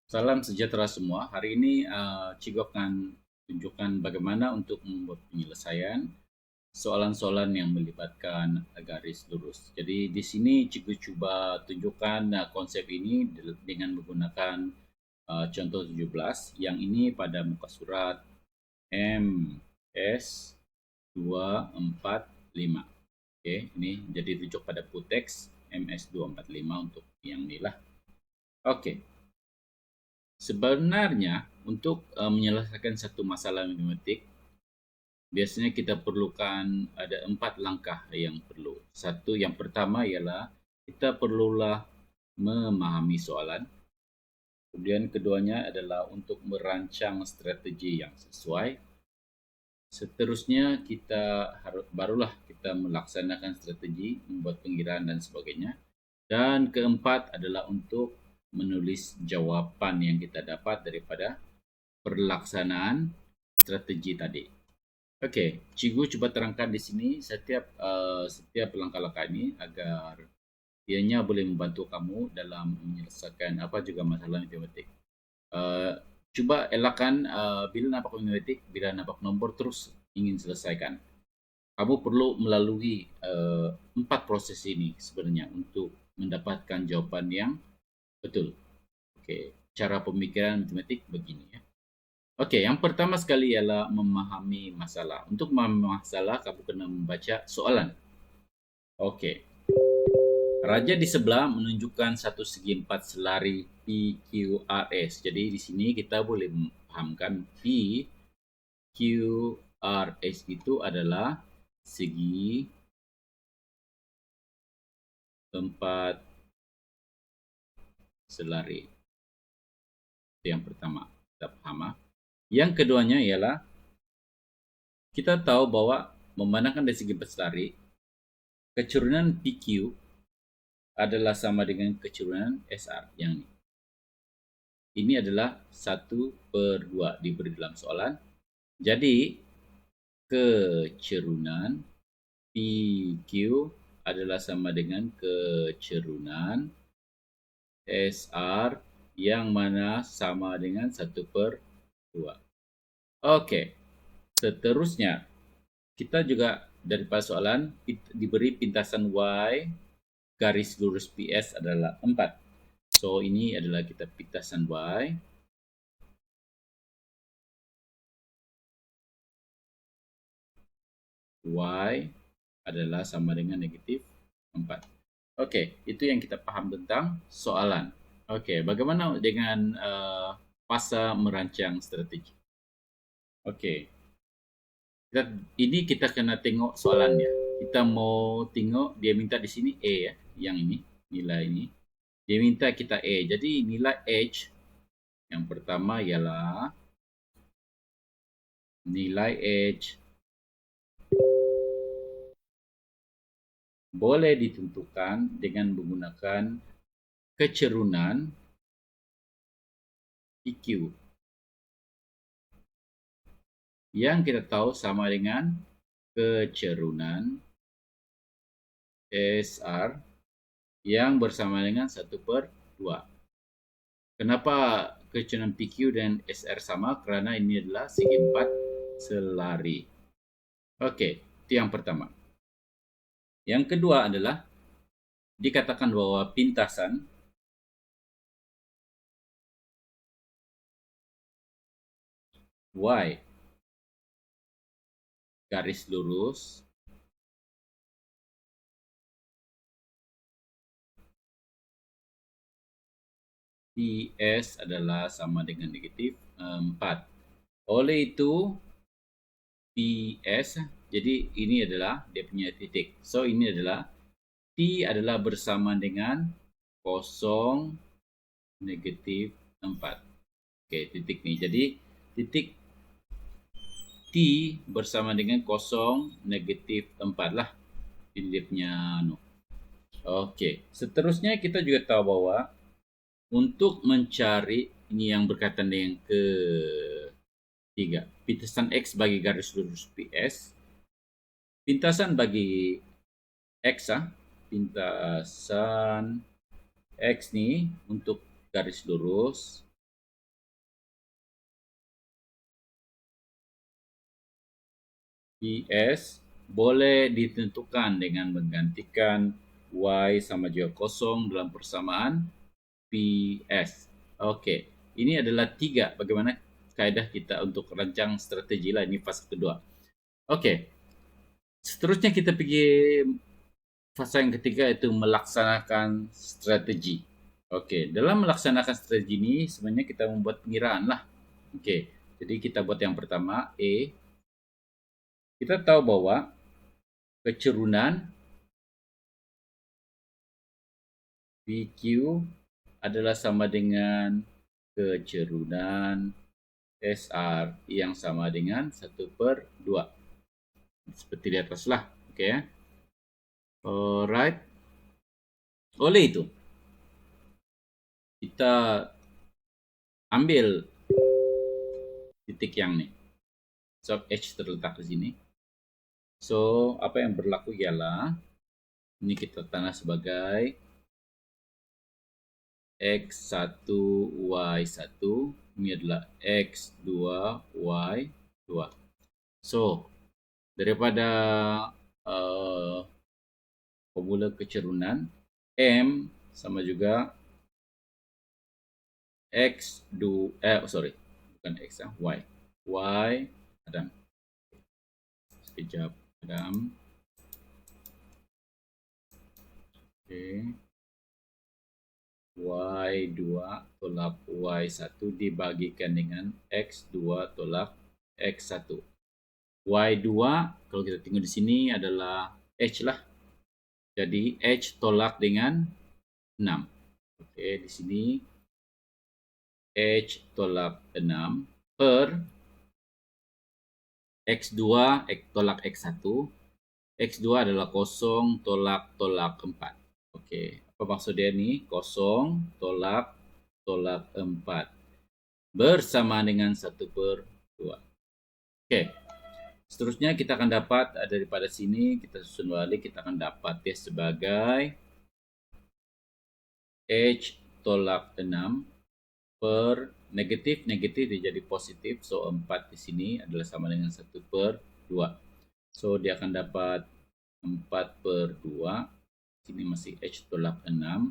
Salam sejahtera semua. Hari ini Cigo akan tunjukkan bagaimana untuk membuat penyelesaian soalan-soalan yang melibatkan garis lurus. Jadi di sini Cigo coba tunjukkan konsep ini dengan menggunakan contoh 17 yang ini pada muka surat MS 245. Oke, ini jadi rujuk pada puteks MS 245 untuk yang inilah. Oke. Sebenarnya untuk menyelesaikan satu masalah matematik, biasanya kita perlukan ada 4 langkah yang perlu. Satu, yang pertama ialah kita perlulah memahami soalan. Kemudian keduanya adalah untuk merancang strategi yang sesuai. Seterusnya barulah kita melaksanakan strategi, membuat pengiraan dan sebagainya. Dan keempat adalah untuk menulis jawapan yang kita dapat daripada pelaksanaan strategi tadi. Oke, Cikgu coba terangkan di sini setiap langkah-langkah ini agar ianya boleh membantu kamu dalam menyelesaikan apa juga masalah matematik. Coba elakkan bila nampak matematik, bila nampak nombor terus ingin selesaikan. Kamu perlu melalui 4 proses ini sebenarnya untuk mendapatkan jawaban yang betul. Oke, cara pemikiran matematik begini ya. Oke, yang pertama sekali ialah memahami masalah. Untuk memahami masalah, kamu kena membaca soalan. Oke, raja di sebelah menunjukkan satu segi empat selari PQRS. Jadi di sini kita boleh memahamkan PQRS itu adalah segi empat selari. Itu yang pertama, kita paham. Yang keduanya ialah kita tahu bahwa memandangkan dari segi empat selari, kecurunan PQ adalah sama dengan kecurunan SR yang ini. Ini adalah 1/2 diberi dalam soalan. Jadi kecerunan PQ adalah sama dengan kecerunan SR yang mana sama dengan 1/2. Oke, seterusnya kita juga dari soalan diberi pintasan Y garis lurus PS adalah 4. So, ini adalah kita pintasan Y. Y adalah sama dengan negatif 4. Oke, itu yang kita paham tentang soalan. Oke, bagaimana dengan fasa merancang strategi? Oke, ini kita kena tengok soalannya. Kita mau tengok dia minta di sini A ya, yang ini nilai ini. Dia minta kita A. Jadi nilai H yang pertama ialah nilai H boleh ditentukan dengan menggunakan kecerunan PQ yang kita tahu sama dengan kecerunan SR yang bersama dengan 1/2. Kenapa kecerunan PQ dan SR sama? Karena ini adalah segi 4 selari. Oke, itu yang pertama. Yang kedua adalah dikatakan bahwa pintasan Y garis lurus PS adalah sama dengan negatif 4. Oleh itu PS, jadi ini adalah dia punya titik. So ini adalah T adalah bersama dengan 0 negatif 4. Oke, titik nih. Jadi titik T bersama dengan 0 negatif 4 lah. Ini dia punya Oke, seterusnya kita juga tahu bahwa untuk mencari ini yang berkaitan dengan ketiga, pintasan X bagi garis lurus PS, pintasan bagi X pintasan X nih untuk garis lurus PS boleh ditentukan dengan menggantikan Y sama juga kosong dalam persamaan PS. Oke, ini adalah 3 bagaimana kaedah kita untuk rancang strategi lah, ini fase kedua. Oke, seterusnya kita pergi fase yang ketiga, yaitu melaksanakan strategi. Oke, dalam melaksanakan strategi ini sebenarnya kita membuat pengiraan lah. Oke, jadi kita buat yang pertama, E. Kita tahu bahwa kecerunan PQ adalah sama dengan kecerunan SR yang sama dengan 1/2. Seperti di atas lah. Oke ya. Alright. Oleh itu, kita ambil titik yang nih. So, H terletak di sini. So, apa yang berlaku ialah ini kita tanda sebagai X1, Y1. Ini adalah X2, Y2. So, daripada formula kecerunan, M sama juga X2, bukan X, Y. Y, Adam. Sekejap, Adam. Oke. Y2 tolak Y1 dibagikan dengan X2 tolak X1. Y2 kalau kita tengok di sini adalah H lah. Jadi H tolak dengan 6. Oke, di sini H tolak 6 per X2 tolak X1. X2 adalah 0 tolak 4. Oke, apa maksud dia nih? 0 tolak 4 bersama dengan 1/2. Oke, seterusnya kita akan dapat daripada sini, kita susun balik, kita akan dapat ya sebagai H tolak 6 per negatif jadi positif. So 4 di sini adalah sama dengan 1/2. So dia akan dapat 4/2. Sini masih H tolak 6.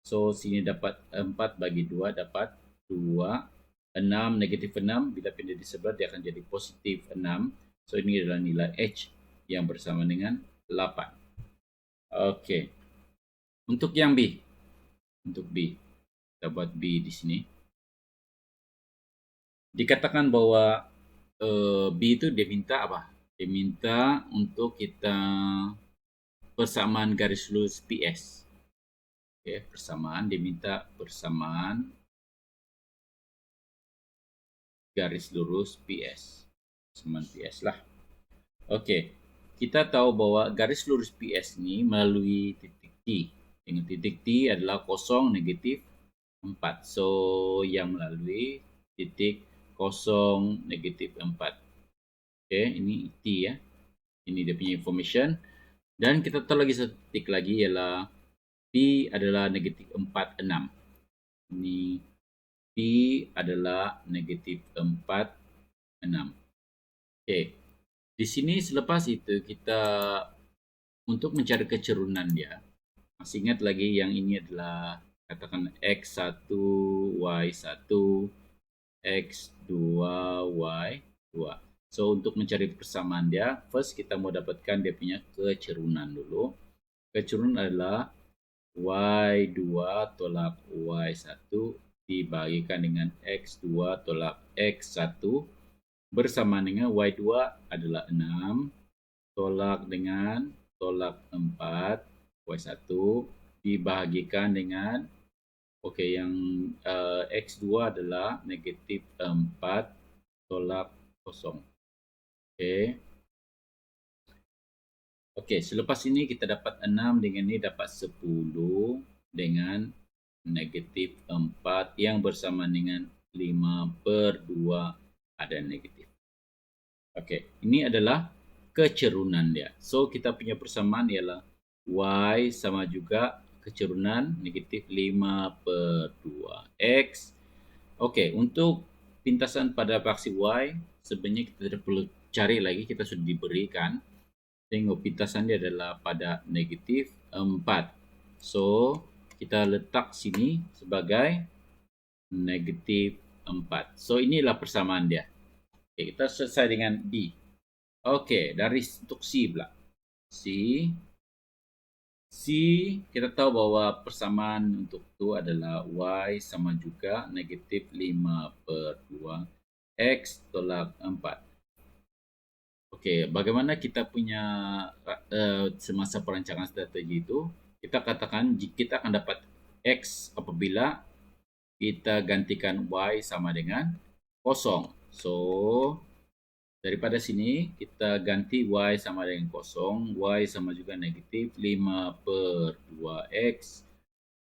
So sini dapat 4 bagi 2 dapat 2. 6 negatif 6 bila pindah di sebelah dia akan jadi positif 6. So ini adalah nilai H yang bersama dengan 8. Oke. Untuk yang B. Untuk B. Kita buat B di sini. Dikatakan bahwa B itu dia minta apa? Dia minta untuk kita persamaan garis lurus PS. Oke, persamaan, dia minta persamaan garis lurus PS. Persamaan PS lah. Oke, kita tahu bahwa garis lurus PS ini melalui titik T. Dengan titik T adalah 0, negatif 4. So, yang melalui titik 0, negatif 4. Oke, ini T ya. Ini dia punya information. Dan kita tahu lagi satu titik lagi ialah P adalah negatif 4, 6. Ini P adalah negatif 4, 6. Oke. Di sini selepas itu kita untuk mencari kecerunan dia. Masih ingat lagi yang ini adalah katakan X1, Y1, X2, Y2. So, untuk mencari persamaan dia, first kita mau dapatkan dia punya kecerunan dulu. Kecerunan adalah Y2 tolak Y1 dibagikan dengan X2 tolak X1 bersama dengan Y2 adalah 6 tolak dengan tolak 4 Y1 dibagikan dengan yang X2 adalah negatif 4 tolak 0. Oke, selepas ini kita dapat 6 dengan ini dapat 10 dengan negatif 4 yang bersama dengan 5/2 ada negatif. Oke, ini adalah kecerunan dia. So, kita punya persamaan ialah Y sama juga kecerunan negatif 5/2 X. Oke, untuk pintasan pada fraksi Y sebenarnya kita tidak perlu cari lagi, kita sudah diberikan. Tengok pintasan dia adalah pada negatif 4. So, kita letak sini sebagai negatif 4. So, inilah persamaan dia. Oke, kita selesai dengan B. Oke, dari untuk C pula. C, kita tahu bahwa persamaan untuk itu adalah Y sama juga negatif 5/2 X tolak 4. Oke, bagaimana kita punya semasa perancangan strategi itu? Kita katakan kita akan dapat X apabila kita gantikan Y sama dengan 0. So, daripada sini kita ganti Y sama dengan 0. Y sama juga negatif 5/2 X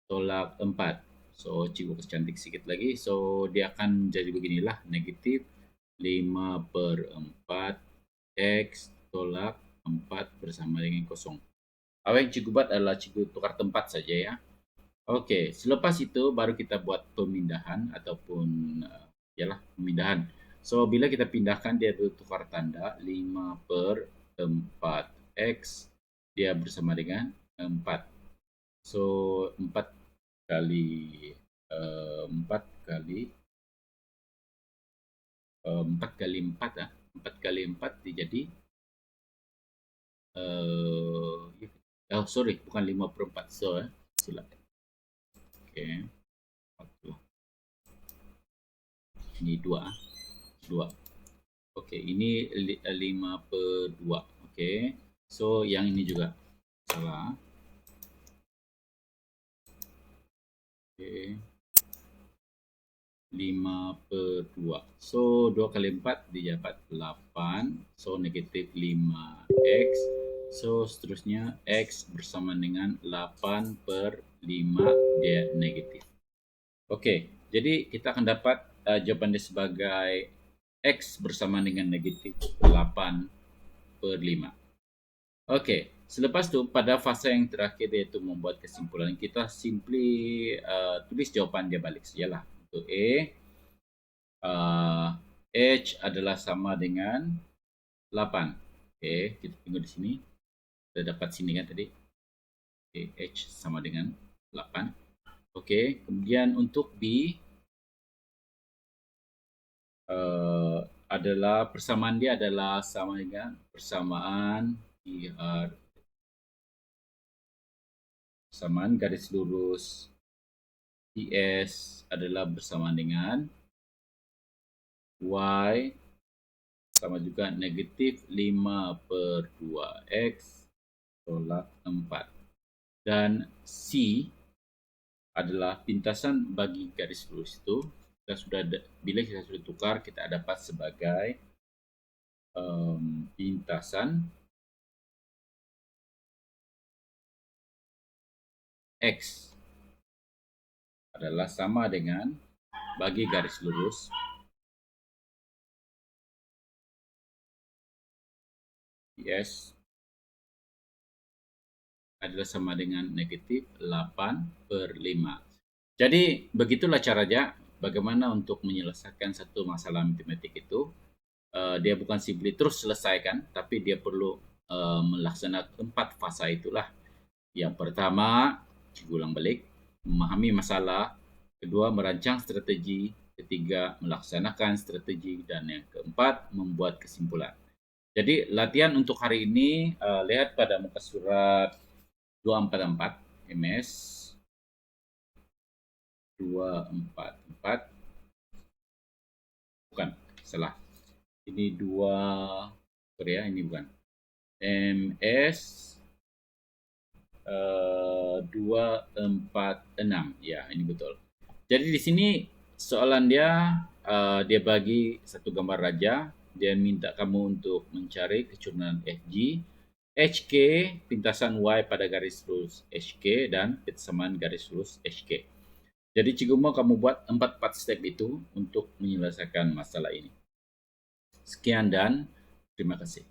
tolak 4. So, cikgu kasih cantik sedikit lagi. So, dia akan jadi beginilah, negatif 5/4 X tolak 4 bersama dengan 0. Apa yang cikgu buat adalah cikgu tukar tempat saja ya. Oke, selepas itu baru kita buat pemindahan ataupun yalah pemindahan. So, bila kita pindahkan dia bertukar tanda 5/4 X dia bersama dengan 4. So, 4 kali 4 kali 4 kali 4 lah. 4 kali 4 jadi sorry, bukan 5/4. So, silap. Oke. Ini 2. Oke, ini 5/2. Oke. So, yang ini juga salah. Oke. 5/2. So, 2 kali 4 didapat 8. So, negatif 5X. So, seterusnya X bersama dengan 8/5 dia negatif. Oke, jadi kita akan dapat jawabannya sebagai X bersama dengan negatif 8/5. Oke, selepas itu pada fase yang terakhir yaitu membuat kesimpulan, kita simply tulis jawaban dia balik sajalah. Untuk H adalah sama dengan 8. Oke, kita tengok di sini. Kita dapat sini kan tadi. Oke, H sama dengan 8. Oke, kemudian untuk B adalah persamaan dia adalah sama dengan persamaan persamaan garis lurus IS adalah bersama dengan Y sama juga negatif 5/2 X tolak 4. Dan C adalah pintasan bagi garis lurus itu. Bila kita sudah tukar, kita dapat sebagai pintasan X adalah sama dengan bagi garis lurus IS adalah sama dengan negatif 8/5. Jadi begitulah caranya bagaimana untuk menyelesaikan satu masalah matematik itu. Dia bukan simply terus selesaikan, tapi dia perlu melaksanakan 4 fasa itulah. Yang pertama, ulang balik, memahami masalah. Kedua, merancang strategi. Ketiga, melaksanakan strategi. Dan yang keempat, membuat kesimpulan. Jadi latihan untuk hari ini, lihat pada muka surat 244 MS 244. Bukan, salah. Ini 2 Korea, ini bukan. MS 246. Ya, ini betul. Jadi di sini soalan dia dia bagi satu gambar raja, dia minta kamu untuk mencari kecurangan FG, HK, pintasan Y pada garis lurus HK dan persamaan garis lurus HK. Jadi cikgu mau kamu buat 4 step itu untuk menyelesaikan masalah ini. Sekian dan terima kasih.